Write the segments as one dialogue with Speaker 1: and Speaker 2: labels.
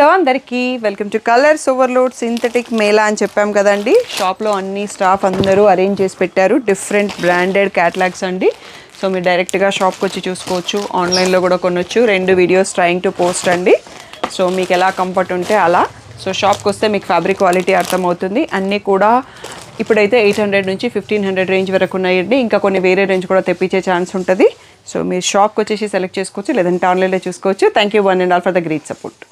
Speaker 1: Hello అందరికీ welcome to colours overload synthetic Mela అని చెప్పాం కదండి. షాప్లో అన్ని స్టాఫ్ అందరూ అరేంజ్ చేసి పెట్టారు. డిఫరెంట్ బ్రాండెడ్ క్యాటలాగ్స్ అండి. సో మీరు డైరెక్ట్గా షాప్కి వచ్చి చూసుకోవచ్చు, ఆన్లైన్లో కూడా కొనవచ్చు. 2 వీడియోస్ ట్రయింగ్ టు పోస్ట్ అండి. సో మీకు ఎలా కంఫర్ట్ ఉంటే అలా. సో షాప్కి వస్తే మీకు ఫ్యాబ్రిక్ క్వాలిటీ అర్థమవుతుంది. అన్నీ కూడా ఇప్పుడైతే 800 నుంచి 1500 రేంజ్ వరకు ఉన్నాయండి. ఇంకా కొన్ని వేరే రేంజ్ కూడా తెప్పించే ఛాన్స్ ఉంటుంది. సో మీరు షాప్కి వచ్చేసి సెలెక్ట్ చేసుకోవచ్చు, లేదంటే ఆన్లైన్లో చూసుకోవచ్చు. Thank you one and all for the great support.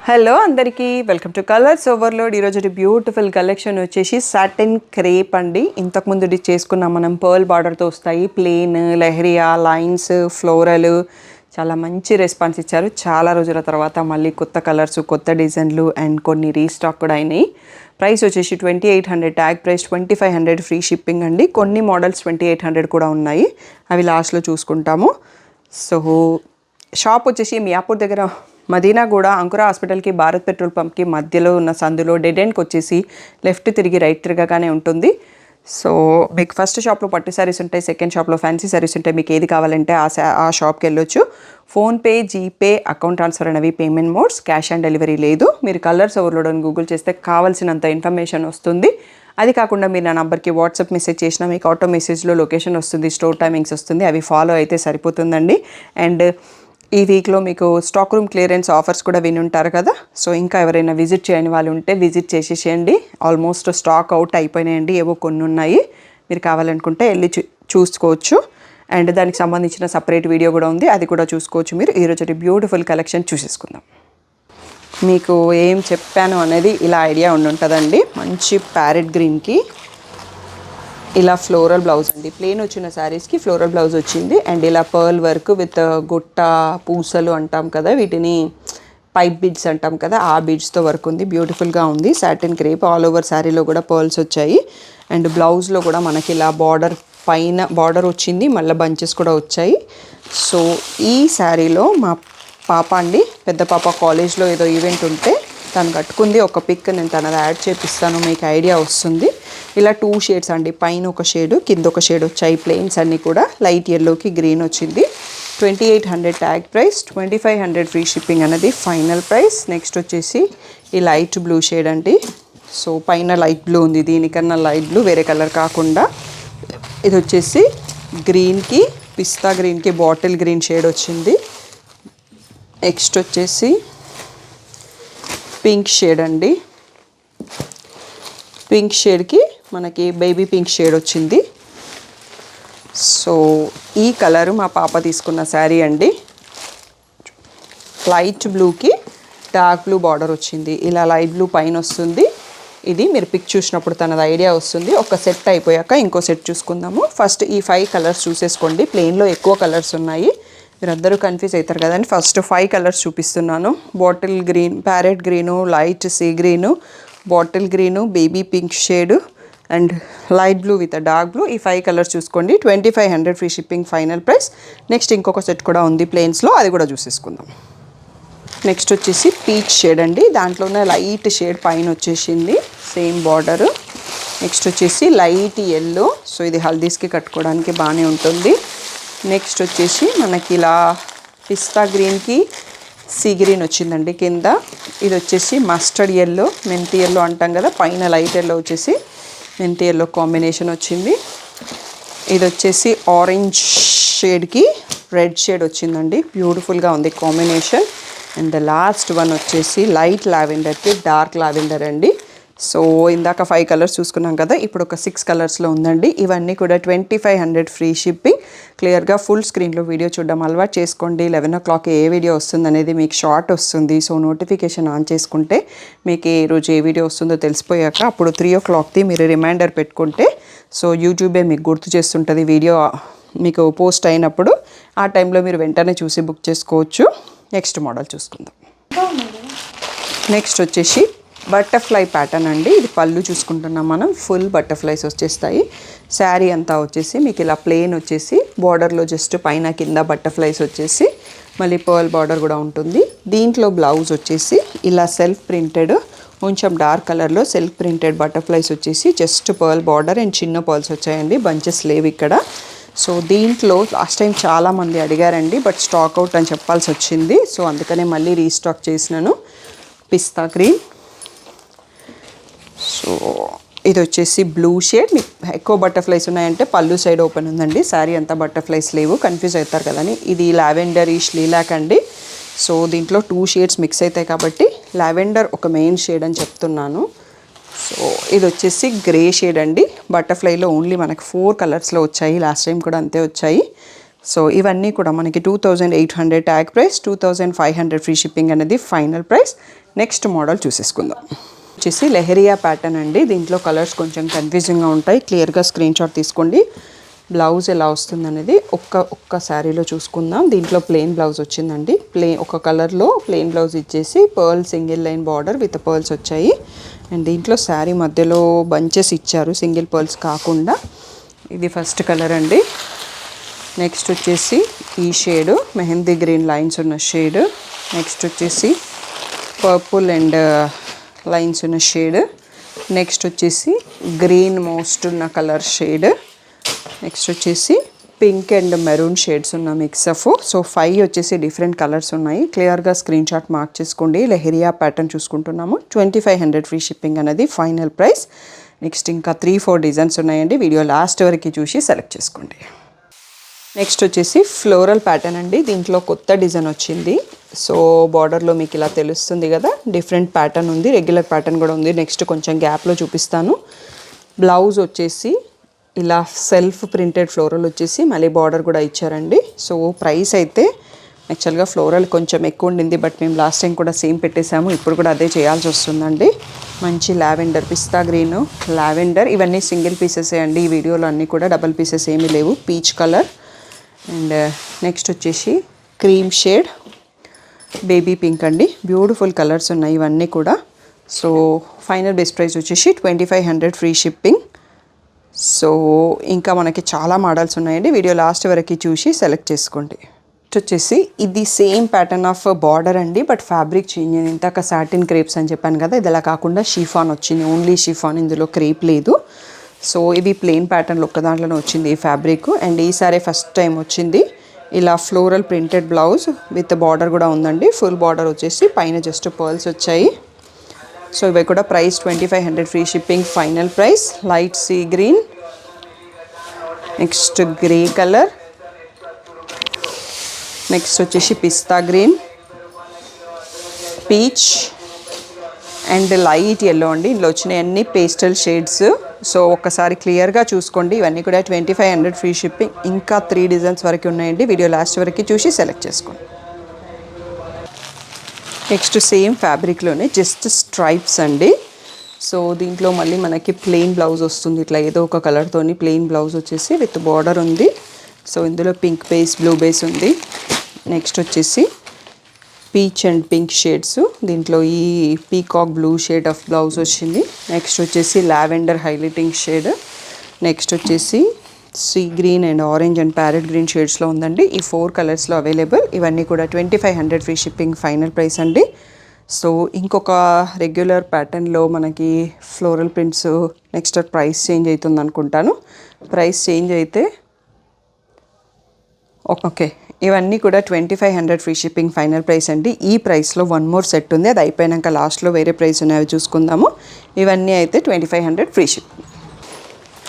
Speaker 1: Hello అందరికీ వెల్కమ్ టు కలర్స్ ఓవర్లోడ్. ఈరోజు బ్యూటిఫుల్ కలెక్షన్ వచ్చేసి సాటిన్ క్రేప్ అండి. ఇంతకుముందు చేసుకున్నాం మనం. పర్ల్ బార్డర్తో వస్తాయి. Plain, lehariya, lines, floral. చాలా మంచి రెస్పాన్స్ ఇచ్చారు. చాలా రోజుల తర్వాత మళ్ళీ కొత్త కలర్స్, కొత్త డిజైన్లు అండ్ కొన్ని రీస్టాక్ కూడా అయినాయి. ప్రైస్ వచ్చేసి 2800 ట్యాగ్ ప్రైస్, 2500 ఫ్రీ షిప్పింగ్ అండి. కొన్ని మోడల్స్ 2800 కూడా ఉన్నాయి. అవి లాస్ట్లో చూసుకుంటాము. సో షాప్ వచ్చేసి మియాపూర్ దగ్గర మదీనా కూడా అంకుర హాస్పిటల్కి, భారత్ పెట్రోల్ పంప్కి మధ్యలో ఉన్న సందులో డెడ్ ఎండ్కి వచ్చేసి లెఫ్ట్ తిరిగి రైట్ తిరగగానే ఉంటుంది. సో మీకు ఫస్ట్ షాప్లో పట్టు శారీస్ ఉంటాయి, సెకండ్ షాప్లో ఫ్యాన్సీ శారీస్ ఉంటాయి. మీకు ఏది కావాలంటే ఆ షాప్కి వెళ్ళొచ్చు. ఫోన్పే, జీపే, అకౌంట్ ట్రాన్స్ఫర్ అనేవి payment modes. Cash on delivery లేదు. మీరు కలర్స్ ఓవర్లోడ్ అని గూగుల్ చేస్తే కావాల్సినంత ఇన్ఫర్మేషన్ వస్తుంది. అది కాకుండా మీరు నా నంబర్కి వాట్సాప్ మెసేజ్ చేసినా మీకు ఆటో మెసేజ్లో లొకేషన్ వస్తుంది, స్టోర్ టైమింగ్స్ వస్తుంది. అవి ఫాలో అయితే సరిపోతుందండి. అండ్ ఈ వీక్లో మీకు స్టాక్ రూమ్ క్లియరెన్స్ ఆఫర్స్ కూడా వినుంటారు కదా. సో ఇంకా ఎవరైనా విజిట్ చేయని వాళ్ళు ఉంటే విజిట్ చేసేసేయండి. ఆల్మోస్ట్ స్టాక్ అవుట్ అయిపోయినాయండి. ఏవో కొన్ని ఉన్నాయి. మీరు కావాలనుకుంటే వెళ్ళి చూసుకోవచ్చు. అండ్ దానికి సంబంధించిన సపరేట్ వీడియో కూడా ఉంది, అది కూడా చూసుకోవచ్చు మీరు. ఈరోజు బ్యూటిఫుల్ కలెక్షన్ చూసేసుకుందాం. మీకు ఏం చెప్పాను అనేది ఇలా ఐడియా ఉంటుందండి. మంచి ప్యారెట్ గ్రీన్కి ఇలా ఫ్లోరల్ బ్లౌజ్ అండి. ప్లెయిన్ వచ్చిన శారీస్కి ఫ్లోరల్ బ్లౌజ్ వచ్చింది. అండ్ ఇలా పర్ల్ వర్క్ విత్ గుట్ట పూసలు అంటాం కదా, వీటిని పైప్ బీడ్స్ అంటాం కదా, ఆ బీడ్స్తో వర్క్ ఉంది. బ్యూటిఫుల్గా ఉంది. సాటిన్ క్రేప్ ఆల్ ఓవర్ శారీలో కూడా పర్ల్స్ వచ్చాయి. అండ్ బ్లౌజ్లో కూడా మనకి ఇలా బార్డర్ పైన బార్డర్ వచ్చింది, మళ్ళీ బంచెస్ కూడా వచ్చాయి. సో ఈ శారీలో మా పాప అండి, పెద్ద పాప కాలేజ్లో ఏదో ఈవెంట్ ఉంటే తను కట్టుకుంది. ఒక పిక్ నేను తనది యాడ్ చేపిస్తాను, మీకు ఐడియా వస్తుంది. ఇలా 2 షేడ్స్ అండి, పైన ఒక షేడ్, కింద ఒక షేడ్ వచ్చాయి. ప్లెయిన్స్ అన్నీ కూడా లైట్ ఎల్లోకి గ్రీన్ వచ్చింది. 2800 ట్యాగ్ ప్రైస్, 2500 ఫ్రీ షిప్పింగ్ అనేది ఫైనల్ ప్రైస్. నెక్స్ట్ వచ్చేసి ఈ లైట్ బ్లూ షేడ్ అండి. సో పైన లైట్ బ్లూ ఉంది, దీనికన్నా లైట్ బ్లూ, వేరే కలర్ కాకుండా. ఇది వచ్చేసి గ్రీన్కి, పిస్తా గ్రీన్కి బాటిల్ గ్రీన్ షేడ్ వచ్చింది. నెక్స్ట్ వచ్చేసి పింక్ షేడ్ అండి. పింక్ షేడ్కి మనకి బేబీ పింక్ షేడ్ వచ్చింది. సో ఈ కలరు మా పాప తీసుకున్న శారీ అండి. లైట్ బ్లూకి డార్క్ బ్లూ బార్డర్ వచ్చింది. ఇలా లైట్ బ్లూ పైన వస్తుంది. ఇది మీరు పిక్ చూసినప్పుడు తనది ఐడియా వస్తుంది. ఒక సెట్ అయిపోయాక ఇంకో సెట్ చూసుకుందాము. ఫస్ట్ ఈ 5 కలర్స్ చూసేసుకోండి. ప్లెయిన్లో ఎక్కువ కలర్స్ ఉన్నాయి, మీరందరూ కన్ఫ్యూజ్ అవుతారు కదండి. ఫస్ట్ 5 కలర్స్ చూపిస్తున్నాను. Bottle green, parrot green, light sea green, bottle green, baby pink shade and light blue with dark blue. ఈ 5 కలర్స్ చూసుకోండి. 2500 free shipping final price. Next ఇంకొక సెట్ కూడా ఉంది ప్లెయిన్స్లో, అది కూడా చూసేసుకుందాం. నెక్స్ట్ వచ్చేసి పీచ్ షేడ్ అండి. దాంట్లోనే లైట్ షేడ్ పైన వచ్చేసింది, సేమ్ బార్డరు. నెక్స్ట్ వచ్చేసి లైట్ ఎల్లో. సో ఇది హల్దీస్కి కట్టుకోవడానికి బాగానే ఉంటుంది. నెక్స్ట్ వచ్చేసి మనకి ఇలా పిస్తా గ్రీన్కి సీ గ్రీన్ వచ్చిందండి కింద. ఇది వచ్చేసి మస్టర్డ్ ఎల్లో, మెంతి ఎల్లో అంటాం కదా, పైన లైట్ ఎల్లో వచ్చేసి మెంతి ఎల్లో కాంబినేషన్ వచ్చింది. ఇది వచ్చేసి ఆరెంజ్ షేడ్కి రెడ్ షేడ్ వచ్చిందండి. బ్యూటిఫుల్గా ఉంది combination. And the last one వచ్చేసి లైట్ లావెండర్కి డార్క్ లావెండర్ అండి. సో ఇందాక 5 కలర్స్ చూసుకున్నాం కదా, ఇప్పుడు ఒక 6 కలర్స్లో ఉందండి. ఇవన్నీ కూడా 2500 ఫ్రీ షిప్పింగ్. క్లియర్గా ఫుల్ స్క్రీన్లో వీడియో చూడడం అలవాటు చేసుకోండి. 11 o'clock ఏ వీడియో వస్తుంది అనేది మీకు షార్ట్ వస్తుంది. సో నోటిఫికేషన్ ఆన్ చేసుకుంటే మీకు ఏ రోజు ఏ వీడియో వస్తుందో తెలిసిపోయాక అప్పుడు 3 o'clockది మీరు రిమైండర్ పెట్టుకుంటే సో యూట్యూబే మీకు గుర్తు చేస్తుంటుంది వీడియో మీకు పోస్ట్ అయినప్పుడు. ఆ టైంలో మీరు వెంటనే చూసి బుక్ చేసుకోవచ్చు. నెక్స్ట్ మోడల్ చూసుకుందాం. నెక్స్ట్ వచ్చేసి బటర్ఫ్లై ప్యాటర్న్ అండి. ఇది పళ్ళు చూసుకుంటున్నాం మనం, ఫుల్ బటర్ఫ్లైస్ వచ్చేస్తాయి. శారీ అంతా వచ్చేసి మీకు ఇలా ప్లెయిన్ వచ్చేసి బార్డర్లో జస్ట్ పైన కింద బటర్ఫ్లైస్ వచ్చేసి మళ్ళీ పర్ల్ బార్డర్ కూడా ఉంటుంది. దీంట్లో బ్లౌజ్ వచ్చేసి ఇలా సెల్ఫ్ ప్రింటెడ్ కొంచెం డార్క్ కలర్లో సెల్ఫ్ ప్రింటెడ్ బటర్ఫ్లైస్ వచ్చేసి జస్ట్ పర్ల్ బార్డర్ అండ్ చిన్న పర్ల్స్ వచ్చాయండి, బంచెస్ లేవు ఇక్కడ. సో దీంట్లో లాస్ట్ టైం చాలామంది అడిగారండి, బట్ స్టాక్ అవుట్ అని చెప్పాల్సి వచ్చింది. సో అందుకనే మళ్ళీ రీస్టాక్ చేసినాను. పిస్తా గ్రీన్, సో ఇది వచ్చేసి బ్లూ షేడ్. మీకు ఎక్కువ బటర్ఫ్లైస్ ఉన్నాయంటే పళ్ళు సైడ్ ఓపెన్ ఉందండి, శారీ అంతా బటర్ఫ్లైస్ లేవు, కన్ఫ్యూజ్ అవుతారు కదని. ఇది లావెండర్ ఈష్ లీలాక్ అండి. సో దీంట్లో 2 షేడ్స్ మిక్స్ అవుతాయి కాబట్టి లావెండర్ ఒక మెయిన్ షేడ్ అని చెప్తున్నాను. సో ఇది వచ్చేసి గ్రే షేడ్ అండి. బటర్ఫ్లైలో ఓన్లీ మనకి 4 కలర్స్లో వచ్చాయి, లాస్ట్ టైం కూడా అంతే వచ్చాయి. సో ఇవన్నీ కూడా మనకి 2800 ట్యాగ్ ప్రైస్, 2500 ఫ్రీ షిప్పింగ్ అనేది ఫైనల్ ప్రైస్. నెక్స్ట్ మోడల్ చూసేసుకుందాం. వచ్చేసి లెహరియా ప్యాటర్న్ అండి. దీంట్లో కలర్స్ కొంచెం కన్ఫ్యూజింగ్గా ఉంటాయి, క్లియర్గా స్క్రీన్ షాట్ తీసుకోండి. బ్లౌజ్ ఎలా వస్తుంది అనేది ఒక్క శారీలో చూసుకుందాం. దీంట్లో ప్లెయిన్ బ్లౌజ్ వచ్చిందండి. ఒక కలర్లో ప్లెయిన్ బ్లౌజ్ ఇచ్చేసి pearl single line border with pearls వచ్చాయి. అండ్ దీంట్లో శారీ మధ్యలో బంచెస్ ఇచ్చారు, సింగిల్ పర్ల్స్ కాకుండా. ఇది ఫస్ట్ కలర్ అండి. నెక్స్ట్ వచ్చేసి ఈ షేడ్ మెహందీ గ్రీన్ లైన్స్ ఉన్న షేడ్. నెక్స్ట్ వచ్చేసి పర్పుల్ అండ్ లైన్స్ ఉన్న షేడ్. నెక్స్ట్ వచ్చేసి గ్రీన్ మోస్ట్ ఉన్న కలర్ షేడ్. నెక్స్ట్ వచ్చేసి పింక్ అండ్ మెరూన్ షేడ్స్ ఉన్న మిక్స్ ఆఫ్. సో 5 వచ్చేసి డిఫరెంట్ కలర్స్ ఉన్నాయి, క్లియర్గా స్క్రీన్ షాట్ మార్క్ చేసుకోండి. లెహరియా ప్యాటర్న్ చూసుకుంటున్నాము. 2500 ఫ్రీ షిప్పింగ్ అనేది ఫైనల్ ప్రైస్. నెక్స్ట్ ఇంకా 3-4 డిజైన్స్ ఉన్నాయండి, వీడియో లాస్ట్ వరకు చూసి సెలెక్ట్ చేసుకోండి. నెక్స్ట్ వచ్చేసి ఫ్లోరల్ ప్యాటర్న్ అండి. దీంట్లో కొత్త డిజైన్ వచ్చింది. సో బార్డర్లో మీకు ఇలా తెలుస్తుంది కదా, డిఫరెంట్ ప్యాటర్న్ ఉంది, రెగ్యులర్ ప్యాటర్న్ కూడా ఉంది. నెక్స్ట్ కొంచెం గ్యాప్లో చూపిస్తాను. బ్లౌజ్ వచ్చేసి ఇలా సెల్ఫ్ ప్రింటెడ్ ఫ్లోరల్ వచ్చేసి మళ్ళీ బార్డర్ కూడా ఇచ్చారండి. సో ప్రైస్ అయితే యాక్చువల్గా ఫ్లోరల్ కొంచెం ఎక్కువ ఉండింది, బట్ మేము లాస్ట్ టైం కూడా సేమ్ పెట్టేసాము, ఇప్పుడు కూడా అదే చేయాల్సి వస్తుందండి. మంచి లావెండర్, పిస్తా గ్రీన్, లావెండర్, ఇవన్నీ సింగిల్ పీసెసే అండి. ఈ వీడియోలో అన్నీ కూడా డబల్ పీసెస్ ఏమీ లేవు. పీచ్ కలర్ అండ్ నెక్స్ట్ వచ్చేసి క్రీమ్ షేడ్, బేబీ పింక్ అండి. బ్యూటిఫుల్ కలర్స్ ఉన్నాయి ఇవన్నీ కూడా. సో ఫైనల్ బెస్ట్ ప్రైస్ వచ్చేసి 2500 ఫ్రీ షిప్పింగ్. సో ఇంకా మనకి చాలా మోడల్స్ ఉన్నాయండి, వీడియో లాస్ట్ వరకు చూసి సెలెక్ట్ చేసుకోండి. నెక్స్ట్ వచ్చేసి ఇది సేమ్ ప్యాటర్న్ ఆఫ్ బార్డర్ అండి, బట్ ఫ్యాబ్రిక్ చేంజ్ అయింది. ఇందాక సాటిన్ క్రేప్స్ అని చెప్పాను కదా, ఇది అలా కాకుండా షిఫాన్ వచ్చింది, ఓన్లీ షిఫాన్, ఇందులో క్రేప్ లేదు. సో ఇది ప్లెయిన్ ప్యాటర్న్లో ఒక్క దాంట్లోనే వచ్చింది ఈ ఫ్యాబ్రిక్. అండ్ ఈసారి ఫస్ట్ టైం వచ్చింది ఇలా floral printed blouse with border కూడా ఉందండి. ఫుల్ బార్డర్ వచ్చేసి పైన జస్ట్ పర్ల్స్ వచ్చాయి. సో ఇవి కూడా price 2500 free shipping final price. Light sea green, next grey colour, next వచ్చేసి pista green, peach and light yellow అండి. ఇందులో వచ్చినాయి అన్ని పేస్టల్ షేడ్స్. సో ఒక్కసారి క్లియర్గా చూసుకోండి. ఇవన్నీ కూడా 2500 ఫ్రీ షిప్పింగ్. ఇంకా 3 డిజైన్స్ వరకు ఉన్నాయండి, వీడియో లాస్ట్ వరకు చూసి సెలెక్ట్ చేసుకోండి. నెక్స్ట్ సేమ్ ఫ్యాబ్రిక్లోనే జస్ట్ స్ట్రైప్స్ అండి. సో దీంట్లో మళ్ళీ మనకి ప్లెయిన్ బ్లౌజ్ వస్తుంది, ఇట్లా ఏదో ఒక కలర్తోని ప్లెయిన్ బ్లౌజ్ వచ్చేసి విత్ బార్డర్ ఉంది. సో ఇందులో పింక్ బేస్, బ్లూ బేస్ ఉంది. నెక్స్ట్ వచ్చేసి పీచ్ అండ్ పింక్ షేడ్స్. దీంట్లో ఈ peacock blue shade of blouse వచ్చింది. నెక్స్ట్ వచ్చేసి లావెండర్ హైలైటింగ్ షేడ్. నెక్స్ట్ వచ్చేసి sea green and orange and parrot green షేడ్స్లో ఉందండి. ఈ 4 కలర్స్లో అవైలబుల్. ఇవన్నీ కూడా 2500 ఫ్రీ షిప్పింగ్ ఫైనల్ ప్రైస్ అండి. సో ఇంకొక రెగ్యులర్ ప్యాటర్న్లో మనకి floral prints next price change అవుతుంది అనుకుంటాను. ప్రైస్ చేంజ్ అయితే ఓకే, ఇవన్నీ కూడా 2500 ఫ్రీ షిప్పింగ్ ఫైనల్ ప్రైస్ అండి. ఈ ప్రైస్లో 1 మోర్ సెట్ ఉంది, అది అయిపోయాక లాస్ట్లో వేరే ప్రైస్ ఉన్నాయి చూసుకుందాము. ఇవన్నీ అయితే 2500 ఫ్రీ షిప్పింగ్.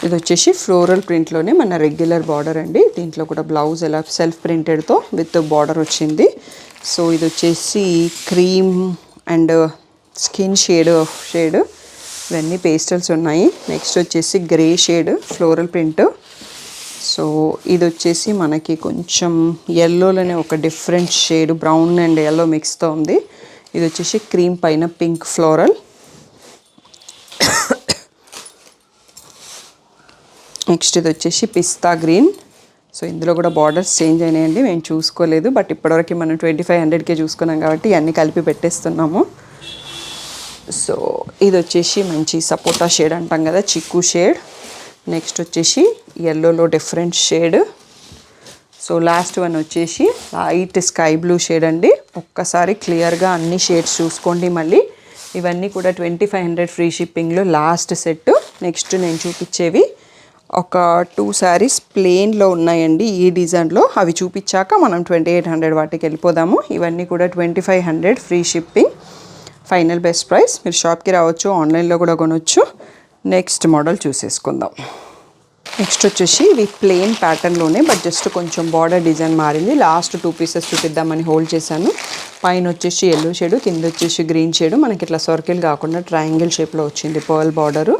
Speaker 1: ఇది వచ్చేసి ఫ్లోరల్ ప్రింట్లోనే మన రెగ్యులర్ బార్డర్ అండి. దీంట్లో కూడా బ్లౌజ్ ఎలా సెల్ఫ్ ప్రింటెడ్తో విత్ బార్డర్ వచ్చింది. సో ఇది వచ్చేసి క్రీమ్ అండ్ స్కిన్ షేడ్ ఇవన్నీ పేస్టల్స్ ఉన్నాయి. నెక్స్ట్ వచ్చేసి grey shade floral print. So ఇది వచ్చేసి మనకి కొంచెం ఎల్లోలోనే ఒక different shade, brown and yellow మిక్స్తో ఉంది. ఇది వచ్చేసి క్రీమ్ పైన పింక్ ఫ్లోరల్. నెక్స్ట్ ఇది వచ్చేసి పిస్తా గ్రీన్. సో ఇందులో కూడా బార్డర్స్ చేంజ్ అయినాయండి, మేము చూసుకోలేదు, బట్ ఇప్పటివరకు మనం 2500కే చూసుకున్నాం కాబట్టి అన్నీ కలిపి పెట్టేస్తున్నాము. సో ఇది వచ్చేసి మంచి సపోటా షేడ్ అంటాం కదా, చిక్కు షేడ్. నెక్స్ట్ వచ్చేసి ఎల్లోలో different shade. So last one వచ్చేసి లైట్ స్కై బ్లూ షేడ్ అండి. ఒక్కసారి క్లియర్గా అన్ని షేడ్స్ చూసుకోండి. మళ్ళీ ఇవన్నీ కూడా 2500 ఫ్రీ షిప్పింగ్లో లాస్ట్ సెట్. నెక్స్ట్ నేను చూపించేవి ఒక 2 శారీస్ ప్లెయిన్లో ఉన్నాయండి ఈ డిజైన్లో. అవి చూపించాక మనం 2800 వాటికి వెళ్ళిపోదాము. ఇవన్నీ కూడా 2500 free shipping, final best price. మీరు షాప్కి రావచ్చు, ఆన్లైన్లో కూడా కొనవచ్చు. Next model చూసేసుకుందాం. నెక్స్ట్ వచ్చేసి ఇవి ప్లెయిన్ ప్యాటర్న్లోనే, బట్ జస్ట్ కొంచెం బార్డర్ డిజైన్ మారింది. లాస్ట్ 2 పీసెస్ చూపిద్దామని హోల్డ్ చేశాను. పైన వచ్చేసి ఎల్లో షేడ్, కింద వచ్చేసి గ్రీన్ షేడ్. మనకి ఇట్లా సర్కిల్ కాకుండా ట్రయాంగిల్ షేప్లో వచ్చింది పర్ల్ బార్డరు.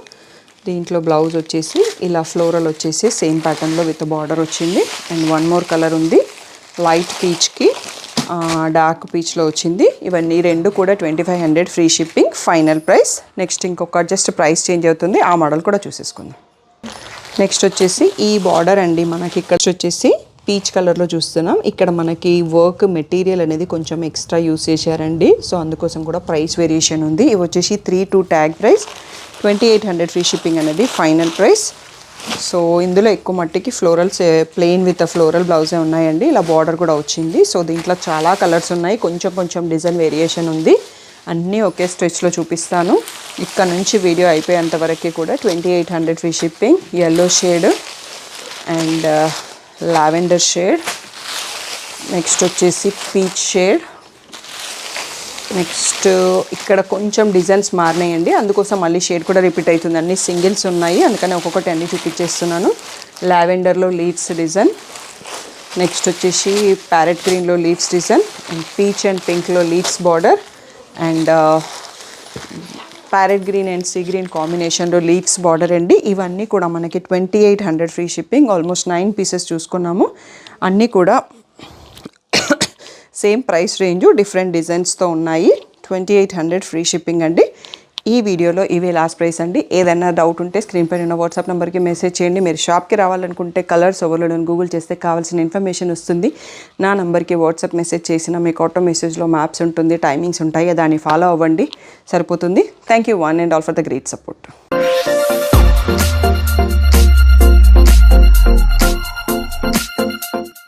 Speaker 1: దీంట్లో బ్లౌజ్ వచ్చేసి ఇలా ఫ్లోరల్ వచ్చేసి సేమ్ ప్యాటర్న్లో విత్ బార్డర్ వచ్చింది. అండ్ వన్ మోర్ కలర్ ఉంది, లైట్ పీచ్కి డార్క్ పీచ్లో వచ్చింది. ఇవన్నీ రెండు కూడా 2500 free shipping, final price. Next ఇంకొక జస్ట్ ప్రైస్ చేంజ్ అవుతుంది, ఆ మోడల్ కూడా చూసేసుకుందాం. నెక్స్ట్ వచ్చేసి ఈ బార్డర్ అండి, మనకి ఇక్కడ వచ్చేసి పీచ్ కలర్లో చూస్తున్నాం. ఇక్కడ మనకి వర్క్ మెటీరియల్ అనేది కొంచెం ఎక్స్ట్రా యూస్ చేశారండి. సో అందుకోసం కూడా ప్రైస్ వేరియేషన్ ఉంది. ఇవి వచ్చేసి 3 ట్యాగ్ ప్రైస్, 2800 ఫ్రీ షిప్పింగ్ అనేది ఫైనల్ ప్రైస్. సో ఇందులో ఎక్కువ మట్టికి ఫ్లోరల్స్ ప్లెయిన్ విత్ ఫ్లోరల్ బ్లౌజే ఉన్నాయండి. ఇలా బార్డర్ కూడా వచ్చింది. సో దీంట్లో చాలా కలర్స్ ఉన్నాయి, కొంచెం కొంచెం డిజైన్ వేరియేషన్ ఉంది. అన్నీ ఒకే స్ట్రెచ్లో చూపిస్తాను. ఇక్కడ నుంచి వీడియో అయిపోయేంత వరకు కూడా 2800 free shipping. Yellow shade and lavender shade. Next వచ్చేసి పీచ్ షేడ్. నెక్స్ట్ ఇక్కడ కొంచెం డిజైన్స్ మారినాయండి, అందుకోసం మళ్ళీ షేడ్ కూడా రిపీట్ అవుతుంది. అన్ని సింగిల్స్ ఉన్నాయి, అందుకని ఒక్కొక్కటి అన్నీ చూపించేస్తున్నాను. లావెండర్లో లీవ్స్ డిజైన్. నెక్స్ట్ వచ్చేసి ప్యారెట్ గ్రీన్లో leaves design. And peach and పింక్లో leaves border. And parrot green and sea green కాంబినేషన్లో లీవ్స్ బార్డర్ అండి. ఇవన్నీ కూడా మనకి 2800 ఫ్రీ షిప్పింగ్. ఆల్మోస్ట్ 9 పీసెస్ చూసుకున్నాము. అన్నీ కూడా సేమ్ ప్రైస్ రేంజ్, డిఫరెంట్ డిజైన్స్తో ఉన్నాయి. 2800 ఫ్రీ షిప్పింగ్ అండి. ఈ వీడియోలో ఇవే లాస్ట్ ప్రైస్ అండి. ఏదైనా డౌట్ ఉంటే స్క్రీన్ పైన ఉన్న వాట్సాప్ నెంబర్కి మెసేజ్ చేయండి. మీరు షాప్కి రావాలనుకుంటే కలర్స్ ఓవర్లోడ్ గూగుల్ చేస్తే కావాల్సిన ఇన్ఫర్మేషన్ వస్తుంది. నా నెంబర్కి వాట్సాప్ మెసేజ్ చేసిన మీకు ఆటో మెసేజ్లో మ్యాప్స్ ఉంటుంది, టైమింగ్స్ ఉంటాయి, దాన్ని ఫాలో అవ్వండి, సరిపోతుంది. Thank you one and all for the great support.